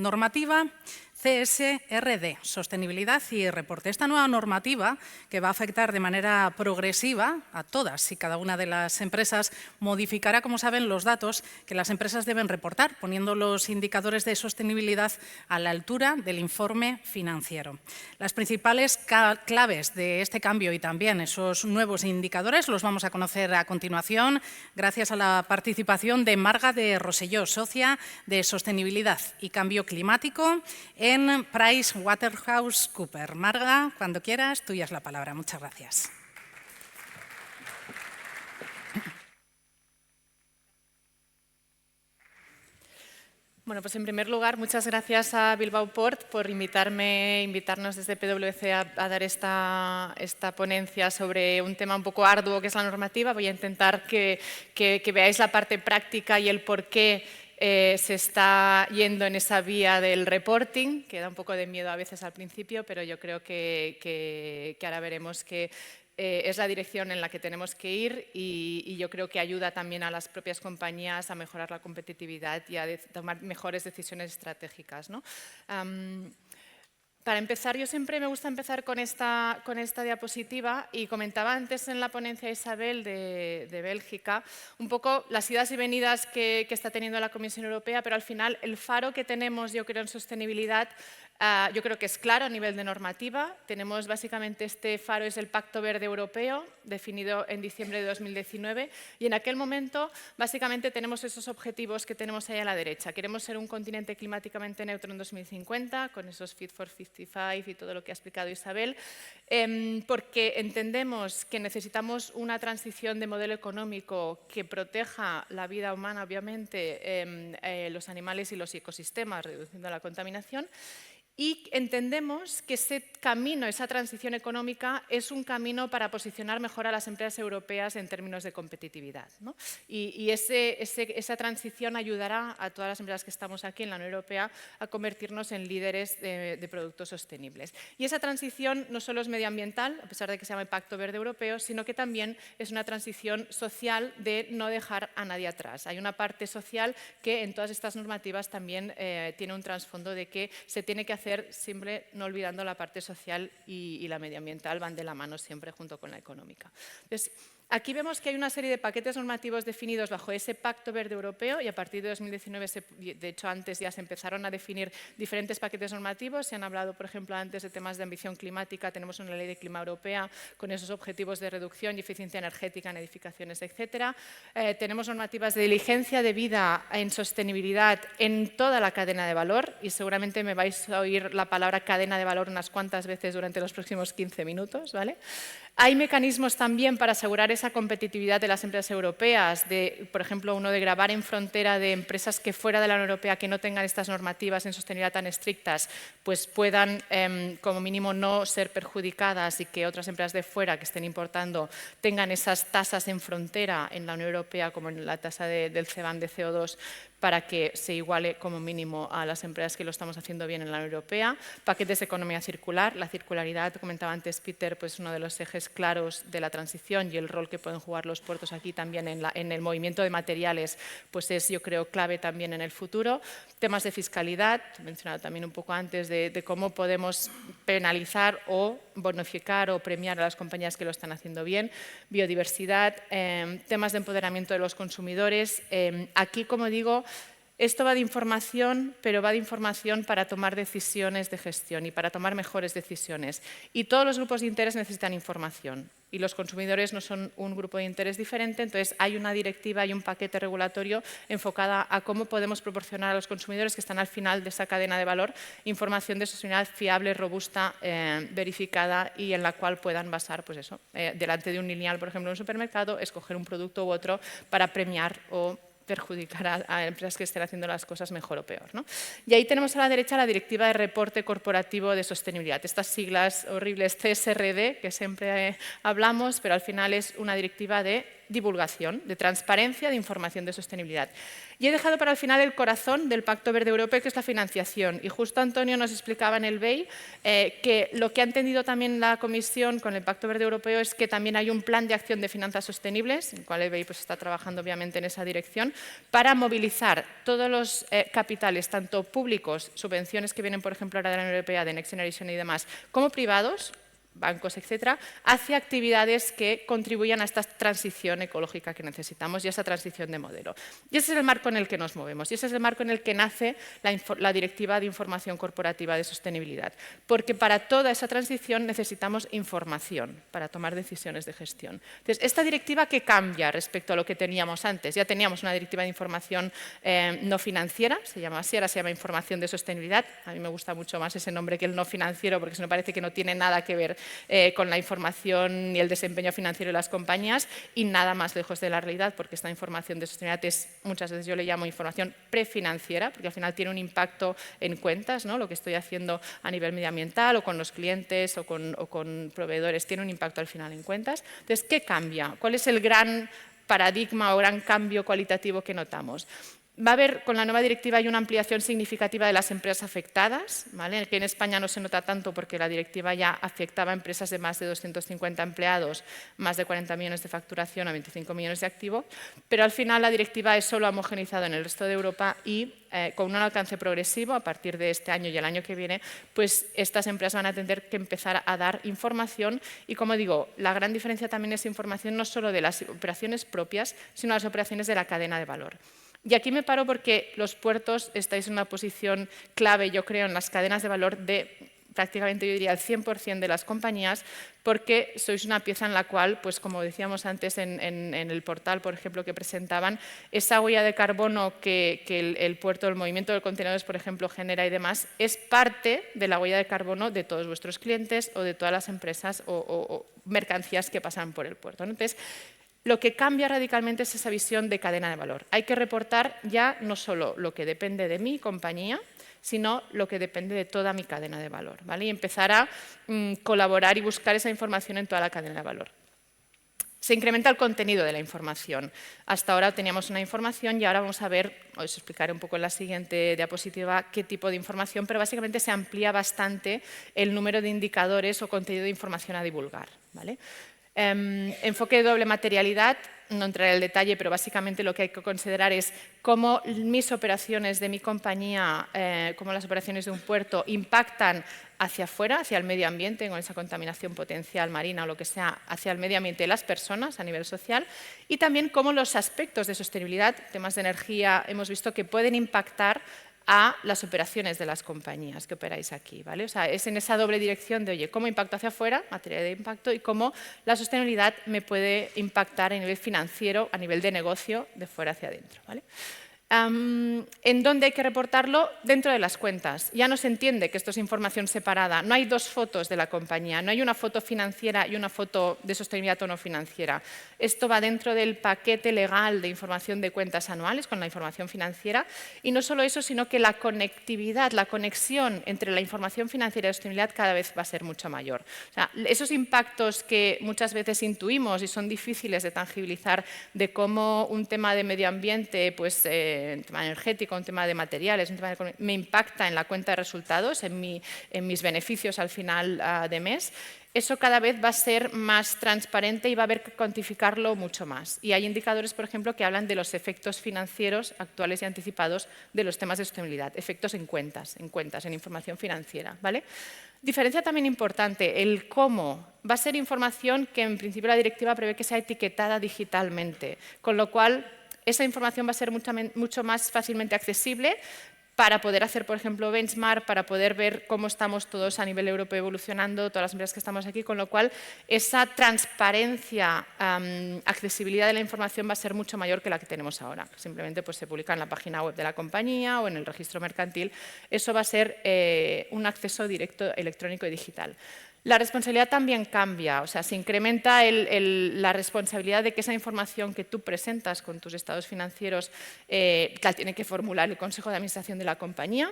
Normativa CSRD, Sostenibilidad y Reporte. Esta nueva normativa, que va a afectar de manera progresiva a todas y cada una de las empresas, modificará, como saben, los datos que las empresas deben reportar, poniendo los indicadores de sostenibilidad a la altura del informe financiero. Las principales claves de este cambio y también esos nuevos indicadores los vamos a conocer a continuación gracias a la participación de Marga de Rosselló, socia de Sostenibilidad y Cambio Climático en PricewaterhouseCoopers. Marga, cuando quieras, tuya es la palabra. Muchas gracias. Bueno, pues en primer lugar, muchas gracias a Bilbao Port por invitarnos desde PwC a dar esta ponencia sobre un tema un poco arduo que es la normativa. Voy a intentar que veáis la parte práctica y el por qué se está yendo en esa vía del reporting, que da un poco de miedo a veces al principio, pero yo creo que ahora veremos que es la dirección en la que tenemos que ir y yo creo que ayuda también a las propias compañías a mejorar la competitividad y a tomar mejores decisiones estratégicas, ¿no? Para empezar, yo siempre me gusta empezar con esta diapositiva y comentaba antes en la ponencia Isabel de Bélgica un poco las idas y venidas que está teniendo la Comisión Europea, pero al final el faro que tenemos, yo creo, en sostenibilidad, yo creo que es claro a nivel de normativa. Tenemos básicamente este faro, es el Pacto Verde Europeo, definido en diciembre de 2019, y en aquel momento básicamente tenemos esos objetivos que tenemos ahí a la derecha. Queremos ser un continente climáticamente neutro en 2050, con esos Fit for 55 y todo lo que ha explicado Isabel, porque entendemos que necesitamos una transición de modelo económico que proteja la vida humana, obviamente, los animales y los ecosistemas, reduciendo la contaminación. Y entendemos que ese camino, esa transición económica, es un camino para posicionar mejor a las empresas europeas en términos de competitividad, ¿no? Y esa transición ayudará a todas las empresas que estamos aquí en la Unión Europea a convertirnos en líderes de productos sostenibles. Y esa transición no solo es medioambiental, a pesar de que se llame Pacto Verde Europeo, sino que también es una transición social de no dejar a nadie atrás. Hay una parte social que en todas estas normativas también tiene un trasfondo de que se tiene que hacer siempre no olvidando la parte social y la medioambiental, van de la mano siempre junto con la económica. Entonces, aquí vemos que hay una serie de paquetes normativos definidos bajo ese Pacto Verde Europeo y a partir de 2019, de hecho antes ya se empezaron a definir diferentes paquetes normativos. Se han hablado, por ejemplo, antes de temas de ambición climática. Tenemos una ley de clima europea con esos objetivos de reducción y eficiencia energética en edificaciones, etcétera. Tenemos normativas de diligencia de vida en sostenibilidad en toda la cadena de valor y seguramente me vais a oír la palabra cadena de valor unas cuantas veces durante los próximos 15 minutos, ¿vale? Hay mecanismos también para asegurar esa competitividad de las empresas europeas, por ejemplo, uno de gravar en frontera de empresas que fuera de la Unión Europea que no tengan estas normativas en sostenibilidad tan estrictas, pues puedan como mínimo no ser perjudicadas y que otras empresas de fuera que estén importando tengan esas tasas en frontera en la Unión Europea, como en la tasa del CBAM de CO2, para que se iguale como mínimo a las empresas que lo estamos haciendo bien en la Unión Europea. Paquetes de economía circular, la circularidad, comentaba antes Peter, pues uno de los ejes claros de la transición y el rol que pueden jugar los puertos aquí también en el movimiento de materiales, pues es, yo creo, clave también en el futuro. Temas de fiscalidad, he mencionado también un poco antes de cómo podemos penalizar o bonificar o premiar a las compañías que lo están haciendo bien. Biodiversidad, temas de empoderamiento de los consumidores. Aquí, como digo, esto va de información, pero va de información para tomar decisiones de gestión y para tomar mejores decisiones. Y todos los grupos de interés necesitan información y los consumidores no son un grupo de interés diferente, entonces hay una directiva y un paquete regulatorio enfocada a cómo podemos proporcionar a los consumidores que están al final de esa cadena de valor información de sostenibilidad fiable, robusta, verificada y en la cual puedan basar, pues eso, delante de un lineal, por ejemplo, en un supermercado, escoger un producto u otro para premiar o perjudicar a empresas que estén haciendo las cosas mejor o peor, ¿no? Y ahí tenemos a la derecha la Directiva de Reporte Corporativo de Sostenibilidad. Estas siglas horribles CSRD, que siempre hablamos, pero al final es una directiva de divulgación, de transparencia, de información de sostenibilidad. Y he dejado para el final el corazón del Pacto Verde Europeo, que es la financiación. Y justo Antonio nos explicaba en el BEI que lo que ha entendido también la Comisión con el Pacto Verde Europeo es que también hay un plan de acción de finanzas sostenibles, en el cual el BEI pues, está trabajando obviamente en esa dirección, para movilizar todos los capitales, tanto públicos, subvenciones que vienen, por ejemplo, ahora de la Unión Europea, de Next Generation y demás, como privados, bancos, etcétera, hacia actividades que contribuyan a esta transición ecológica que necesitamos y a esa transición de modelo. Y ese es el marco en el que nos movemos y ese es el marco en el que nace la Directiva de Información Corporativa de Sostenibilidad, porque para toda esa transición necesitamos información para tomar decisiones de gestión. Entonces, esta directiva, ¿qué cambia respecto a lo que teníamos antes? Ya teníamos una directiva de información no financiera, se llama así, ahora se llama Información de Sostenibilidad. A mí me gusta mucho más ese nombre que el no financiero, porque se me parece que no tiene nada que ver con la información y el desempeño financiero de las compañías y nada más lejos de la realidad, porque esta información de sostenibilidad es, muchas veces yo le llamo información prefinanciera, porque al final tiene un impacto en cuentas, ¿no? Lo que estoy haciendo a nivel medioambiental o con los clientes o con proveedores tiene un impacto al final en cuentas. Entonces, ¿qué cambia? ¿Cuál es el gran paradigma o gran cambio cualitativo que notamos? Va a haber, con la nueva directiva, hay una ampliación significativa de las empresas afectadas, ¿vale? Que en España no se nota tanto porque la directiva ya afectaba a empresas de más de 250 empleados, más de 40 millones de facturación a 25 millones de activo, pero al final la directiva es solo homogeneizada en el resto de Europa y con un alcance progresivo a partir de este año y el año que viene, pues estas empresas van a tener que empezar a dar información y, como digo, la gran diferencia también es información no solo de las operaciones propias, sino de las operaciones de la cadena de valor. Y aquí me paro porque los puertos estáis en una posición clave, yo creo, en las cadenas de valor de prácticamente, yo diría, el 100% de las compañías, porque sois una pieza en la cual, pues como decíamos antes en el portal, por ejemplo, que presentaban, esa huella de carbono que el puerto, el movimiento de contenedores, por ejemplo, genera y demás, es parte de la huella de carbono de todos vuestros clientes o de todas las empresas o mercancías que pasan por el puerto, ¿no? Entonces, lo que cambia radicalmente es esa visión de cadena de valor. Hay que reportar ya no solo lo que depende de mi compañía, sino lo que depende de toda mi cadena de valor, ¿vale? Y empezar a colaborar y buscar esa información en toda la cadena de valor. Se incrementa el contenido de la información. Hasta ahora teníamos una información y ahora vamos a ver, os explicaré un poco en la siguiente diapositiva qué tipo de información, pero básicamente se amplía bastante el número de indicadores o contenido de información a divulgar, ¿vale? Enfoque de doble materialidad, no entraré en el detalle, pero básicamente lo que hay que considerar es cómo mis operaciones de mi compañía, cómo las operaciones de un puerto impactan hacia afuera, hacia el medio ambiente, con esa contaminación potencial marina o lo que sea, hacia el medio ambiente de las personas a nivel social, y también cómo los aspectos de sostenibilidad, temas de energía, hemos visto que pueden impactar a las operaciones de las compañías que operáis aquí, ¿vale? O sea, es en esa doble dirección de, oye, cómo impacto hacia afuera, materia de impacto, y cómo la sostenibilidad me puede impactar a nivel financiero, a nivel de negocio, de fuera hacia adentro, ¿vale? ¿En dónde hay que reportarlo? Dentro de las cuentas. Ya no se entiende que esto es información separada. No hay dos fotos de la compañía, no hay una foto financiera y una foto de sostenibilidad o no financiera. Esto va dentro del paquete legal de información de cuentas anuales con la información financiera y no solo eso, sino que la conectividad, la conexión entre la información financiera y la sostenibilidad cada vez va a ser mucho mayor. O sea, esos impactos que muchas veces intuimos y son difíciles de tangibilizar de cómo un tema de medio ambiente, pues un tema energético, un tema de materiales, un tema de me impacta en la cuenta de resultados, en mis beneficios al final de mes, eso cada vez va a ser más transparente y va a haber que cuantificarlo mucho más. Y hay indicadores, por ejemplo, que hablan de los efectos financieros actuales y anticipados de los temas de sostenibilidad, efectos en cuentas, en información financiera, ¿vale? Diferencia también importante, el cómo. Va a ser información que en principio la directiva prevé que sea etiquetada digitalmente, con lo cual esa información va a ser mucho más fácilmente accesible para poder hacer, por ejemplo, benchmark, para poder ver cómo estamos todos a nivel europeo evolucionando, todas las empresas que estamos aquí, con lo cual esa transparencia, accesibilidad de la información va a ser mucho mayor que la que tenemos ahora. Simplemente pues, se publica en la página web de la compañía o en el registro mercantil. Eso va a ser un acceso directo electrónico y digital. La responsabilidad también cambia, o sea, se incrementa la responsabilidad de que esa información que tú presentas con tus estados financieros la tiene que formular el Consejo de Administración de la compañía.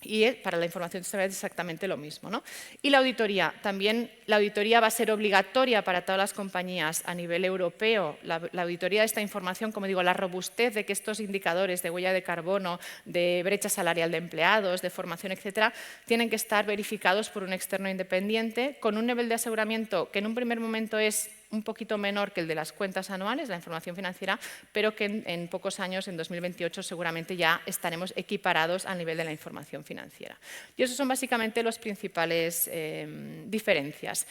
Y para la información de sostenibilidad es exactamente lo mismo, ¿no? Y la auditoría, también la auditoría va a ser obligatoria para todas las compañías a nivel europeo. La auditoría de esta información, como digo, la robustez de que estos indicadores de huella de carbono, de brecha salarial de empleados, de formación, etcétera, tienen que estar verificados por un externo independiente con un nivel de aseguramiento que en un primer momento es un poquito menor que el de las cuentas anuales, la información financiera, pero que en pocos años, en 2028, seguramente ya estaremos equiparados al nivel de la información financiera. Y esos son básicamente las principales diferencias.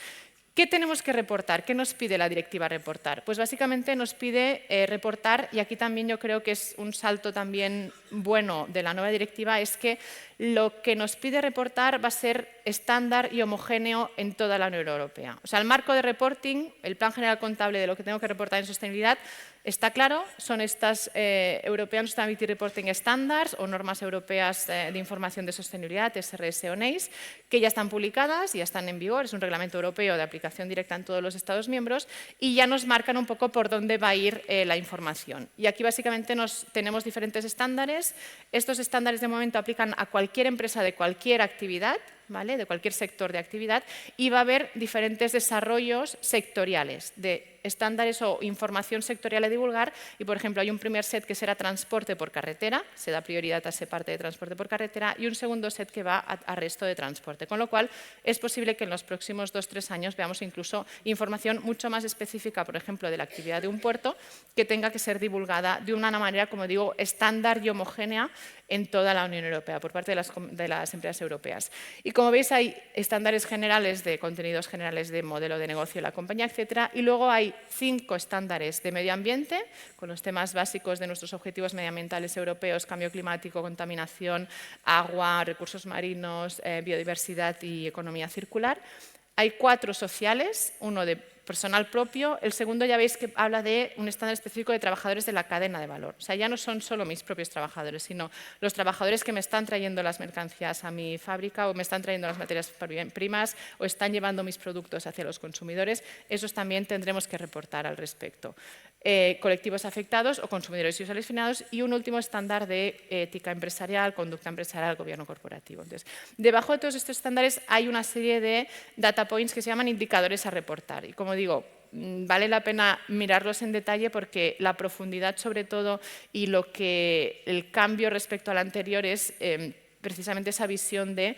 ¿Qué tenemos que reportar? ¿Qué nos pide la directiva reportar? Pues básicamente nos pide reportar, y aquí también yo creo que es un salto también bueno de la nueva directiva, es que lo que nos pide reportar va a ser estándar y homogéneo en toda la Unión Europea. O sea, el marco de reporting, el plan general contable de lo que tengo que reportar en sostenibilidad, está claro, son estas European Sustainability Reporting Standards o normas europeas de información de sostenibilidad, SRS o NEIS, que ya están publicadas, ya están en vigor, es un reglamento europeo de aplicación directa en todos los Estados miembros y ya nos marcan un poco por dónde va a ir la información. Y aquí básicamente tenemos diferentes estándares. Estos estándares de momento aplican a cualquier empresa de cualquier actividad, ¿vale? De cualquier sector de actividad, y va a haber diferentes desarrollos sectoriales de estándares o información sectorial a divulgar y, por ejemplo, hay un primer set que será transporte por carretera, se da prioridad a esa parte de transporte por carretera y un segundo set que va a resto de transporte, con lo cual es posible que en los próximos 2-3 años veamos incluso información mucho más específica, por ejemplo, de la actividad de un puerto que tenga que ser divulgada de una manera, como digo, estándar y homogénea en toda la Unión Europea por parte de las empresas europeas. Y como veis, hay estándares generales de contenidos generales de modelo de negocio de la compañía, etcétera, y luego hay 5 estándares de medio ambiente, con los temas básicos de nuestros objetivos medioambientales europeos, cambio climático, contaminación, agua, recursos marinos, biodiversidad y economía circular. Hay 4 sociales, uno de personal propio, el segundo ya veis que habla de un estándar específico de trabajadores de la cadena de valor. O sea, ya no son solo mis propios trabajadores, sino los trabajadores que me están trayendo las mercancías a mi fábrica o me están trayendo las materias primas o están llevando mis productos hacia los consumidores. Esos también tendremos que reportar al respecto. Colectivos afectados o consumidores y usuarios finales y un último estándar de ética empresarial, conducta empresarial, gobierno corporativo. Entonces, debajo de todos estos estándares hay una serie de data points que se llaman indicadores a reportar y, como digo, vale la pena mirarlos en detalle porque la profundidad sobre todo y el cambio respecto al anterior es precisamente esa visión de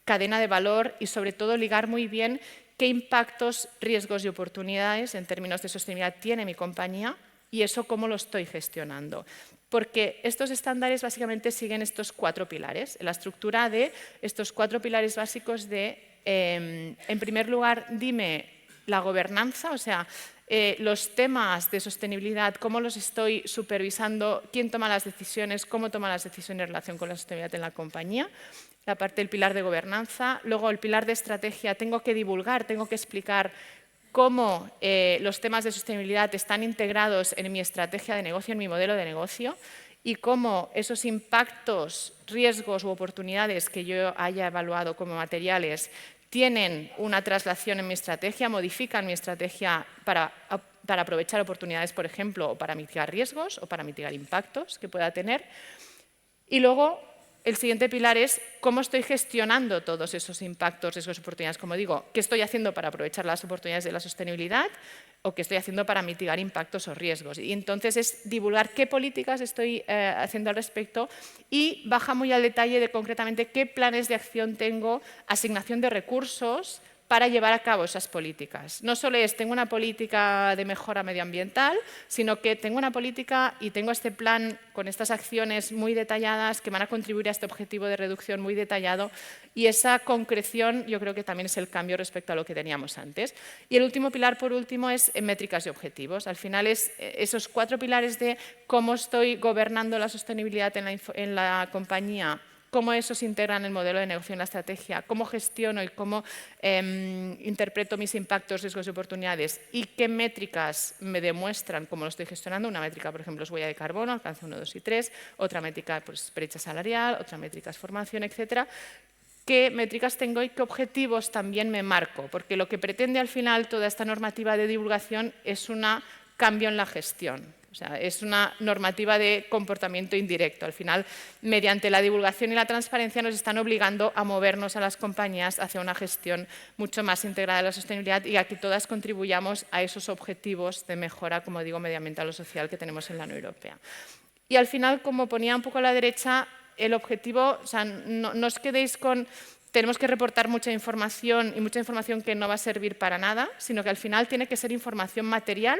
cadena de valor y sobre todo ligar muy bien qué impactos, riesgos y oportunidades en términos de sostenibilidad tiene mi compañía y eso cómo lo estoy gestionando. Porque estos estándares básicamente siguen estos 4 pilares, la estructura de estos 4 pilares básicos de, en primer lugar, dime la gobernanza, o sea, los temas de sostenibilidad, cómo los estoy supervisando, quién toma las decisiones, cómo toma las decisiones en relación con la sostenibilidad en la compañía. La parte del pilar de gobernanza, luego el pilar de estrategia, tengo que divulgar, tengo que explicar cómo los temas de sostenibilidad están integrados en mi estrategia de negocio, en mi modelo de negocio y cómo esos impactos, riesgos u oportunidades que yo haya evaluado como materiales tienen una traslación en mi estrategia, modifican mi estrategia para aprovechar oportunidades, por ejemplo, o para mitigar riesgos o para mitigar impactos que pueda tener. Y luego el siguiente pilar es cómo estoy gestionando todos esos impactos, riesgos y oportunidades. Como digo, ¿qué estoy haciendo para aprovechar las oportunidades de la sostenibilidad o qué estoy haciendo para mitigar impactos o riesgos? Y entonces es divulgar qué políticas estoy haciendo al respecto y baja muy al detalle de concretamente qué planes de acción tengo, asignación de recursos para llevar a cabo esas políticas. No solo es tengo una política de mejora medioambiental, sino que tengo una política y tengo este plan con estas acciones muy detalladas que van a contribuir a este objetivo de reducción muy detallado y esa concreción yo creo que también es el cambio respecto a lo que teníamos antes. Y el último pilar, por último, es métricas y objetivos. Al final es esos 4 pilares de cómo estoy gobernando la sostenibilidad en la compañía, cómo eso se integra en el modelo de negocio, en la estrategia, cómo gestiono y cómo interpreto mis impactos, riesgos y oportunidades y qué métricas me demuestran cómo lo estoy gestionando. Una métrica, por ejemplo, es huella de carbono, alcance 1, 2 y 3, otra métrica, pues, brecha salarial, otra métrica es formación, etcétera. ¿Qué métricas tengo y qué objetivos también me marco? Porque lo que pretende al final toda esta normativa de divulgación es un cambio en la gestión. O sea, es una normativa de comportamiento indirecto. Al final, mediante la divulgación y la transparencia nos están obligando a movernos a las compañías hacia una gestión mucho más integrada de la sostenibilidad y a que todas contribuyamos a esos objetivos de mejora, como digo, medioambiental o social que tenemos en la Unión Europea. Y al final, como ponía un poco a la derecha, el objetivo, o sea, no os quedéis con tenemos que reportar mucha información y mucha información que no va a servir para nada, sino que al final tiene que ser información material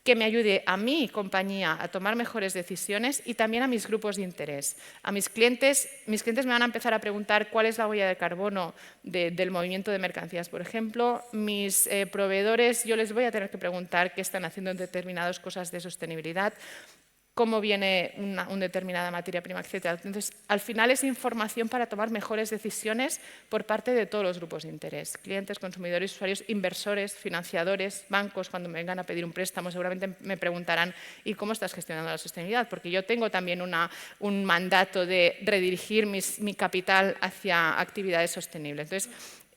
que me ayude a mi compañía a tomar mejores decisiones y también a mis grupos de interés. A mis clientes me van a empezar a preguntar cuál es la huella de carbono del movimiento de mercancías, por ejemplo. Mis proveedores, yo les voy a tener que preguntar qué están haciendo en determinadas cosas de sostenibilidad, cómo viene una determinada materia prima, etc. Entonces, al final es información para tomar mejores decisiones por parte de todos los grupos de interés. Clientes, consumidores, usuarios, inversores, financiadores, bancos, cuando me vengan a pedir un préstamo, seguramente me preguntarán ¿y cómo estás gestionando la sostenibilidad? Porque yo tengo también un mandato de redirigir mi capital hacia actividades sostenibles. Entonces,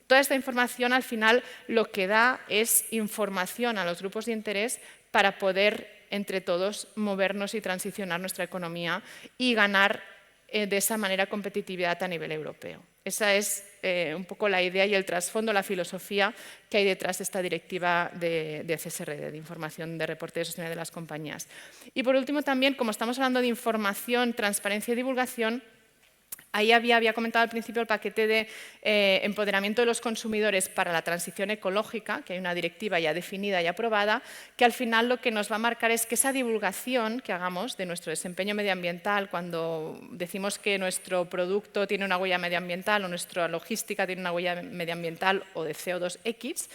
toda esta información al final lo que da es información a los grupos de interés para poder entre todos movernos y transicionar nuestra economía y ganar de esa manera competitividad a nivel europeo. Esa es un poco la idea y el trasfondo, la filosofía que hay detrás de esta directiva de CSRD, de información de reporte de sostenibilidad de las compañías. Y por último también, como estamos hablando de información, transparencia y divulgación, ahí había comentado al principio el paquete de empoderamiento de los consumidores para la transición ecológica, que hay una directiva ya definida y aprobada, que al final lo que nos va a marcar es que esa divulgación que hagamos de nuestro desempeño medioambiental, cuando decimos que nuestro producto tiene una huella medioambiental o nuestra logística tiene una huella medioambiental o de CO2X,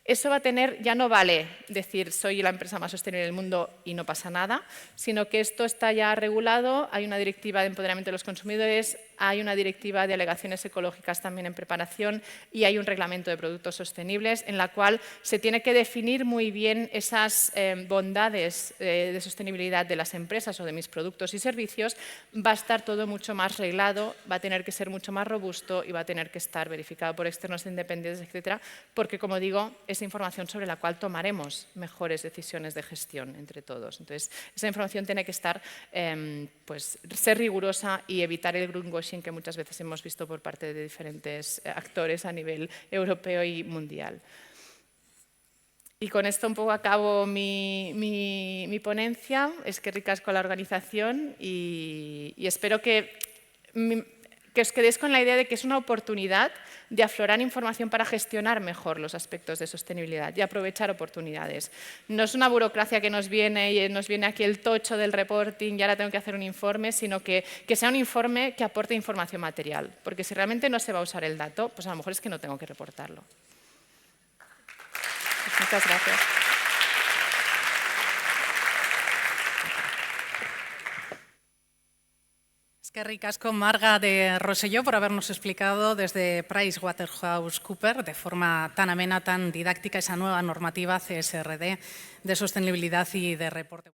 eso va a tener, ya no vale decir soy la empresa más sostenible del mundo y no pasa nada, sino que esto está ya regulado, hay una directiva de empoderamiento de los consumidores, hay una directiva de alegaciones ecológicas también en preparación y hay un reglamento de productos sostenibles en la cual se tiene que definir muy bien esas bondades de sostenibilidad de las empresas o de mis productos y servicios. Va a estar todo mucho más reglado, va a tener que ser mucho más robusto y va a tener que estar verificado por externos independientes, etcétera, porque, como digo, es información sobre la cual tomaremos mejores decisiones de gestión entre todos. Entonces, esa información tiene que estar, pues, ser rigurosa y evitar el greenwashing que muchas veces hemos visto por parte de diferentes actores a nivel europeo y mundial. Y con esto un poco acabo mi ponencia. Es que ricasco la organización y espero que os quedéis con la idea de que es una oportunidad de aflorar información para gestionar mejor los aspectos de sostenibilidad y aprovechar oportunidades. No es una burocracia que nos viene y nos viene aquí el tocho del reporting y ahora tengo que hacer un informe, sino que sea un informe que aporte información material, porque si realmente no se va a usar el dato, pues a lo mejor es que no tengo que reportarlo. Pues muchas gracias. Es que ricasco, Marga de Rosselló, por habernos explicado desde PricewaterhouseCoopers de forma tan amena, tan didáctica, esa nueva normativa CSRD de sostenibilidad y de reporte.